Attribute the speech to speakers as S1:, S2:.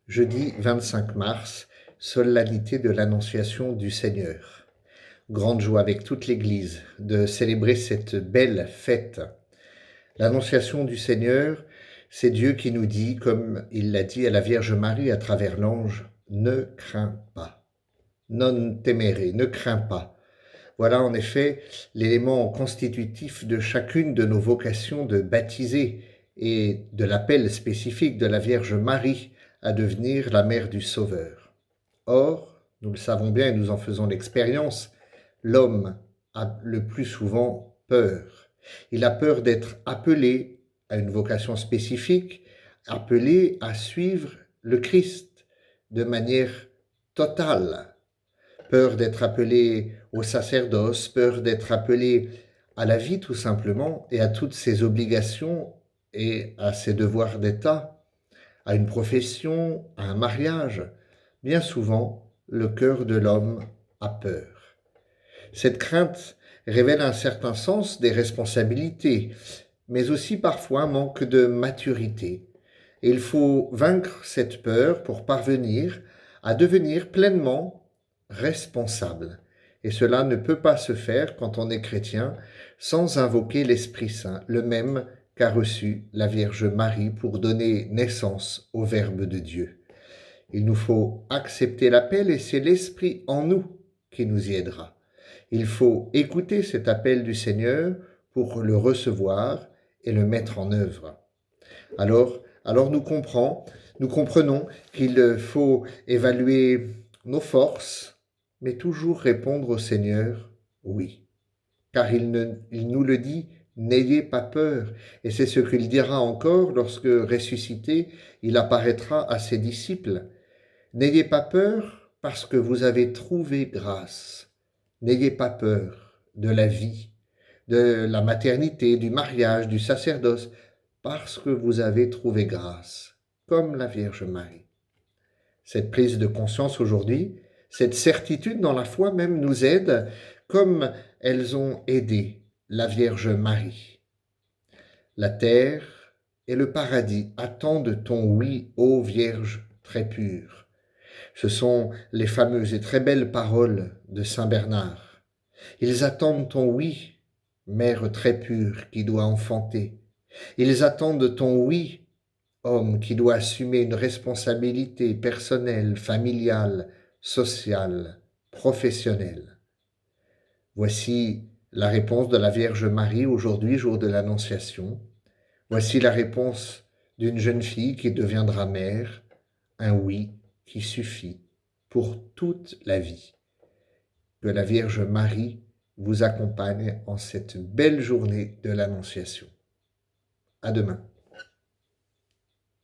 S1: Jeudi 25 mars, solennité de l'Annonciation du Seigneur. Grande joie avec toute l'Église de célébrer cette belle fête. L'Annonciation du Seigneur, c'est Dieu qui nous dit, comme il l'a dit à la Vierge Marie à travers l'ange, « Ne crains pas, non temere, ne crains pas ». Voilà en effet l'élément constitutif de chacune de nos vocations de baptiser et de l'appel spécifique de la Vierge Marie à devenir la mère du Sauveur. Or, nous le savons bien et nous en faisons l'expérience, l'homme a le plus souvent peur. Il a peur d'être appelé à une vocation spécifique, appelé à suivre le Christ de manière totale. Peur d'être appelé au sacerdoce, peur d'être appelé à la vie tout simplement et à toutes ses obligations et à ses devoirs d'État, à une profession, à un mariage. Bien souvent, le cœur de l'homme a peur. Cette crainte révèle un certain sens des responsabilités, mais aussi parfois un manque de maturité. Et il faut vaincre cette peur pour parvenir à devenir pleinement responsable. Et cela ne peut pas se faire quand on est chrétien sans invoquer l'Esprit Saint, le même qu'a reçu la Vierge Marie pour donner naissance au Verbe de Dieu. Il nous faut accepter l'appel et c'est l'Esprit en nous qui nous y aidera. Il faut écouter cet appel du Seigneur pour le recevoir et le mettre en œuvre. Alors nous comprenons qu'il faut évaluer nos forces, mais toujours répondre au Seigneur « oui ». Car il nous le dit, n'ayez pas peur. Et c'est ce qu'il dira encore lorsque, ressuscité, il apparaîtra à ses disciples. N'ayez pas peur parce que vous avez trouvé grâce. N'ayez pas peur de la vie, de la maternité, du mariage, du sacerdoce, parce que vous avez trouvé grâce, comme la Vierge Marie. Cette prise de conscience aujourd'hui, cette certitude dans la foi même nous aide, comme elles ont aidé la Vierge Marie. La terre et le paradis attendent ton oui, ô Vierge très pure. Ce sont les fameuses et très belles paroles de Saint Bernard. Ils attendent ton oui, Mère très pure qui doit enfanter. Ils attendent ton oui, homme qui doit assumer une responsabilité personnelle, familiale, sociale, professionnelle. Voici la réponse de la Vierge Marie aujourd'hui, jour de l'Annonciation. Voici la réponse d'une jeune fille qui deviendra mère, un oui qui suffit pour toute la vie. Que la Vierge Marie vous accompagne en cette belle journée de l'Annonciation. À demain.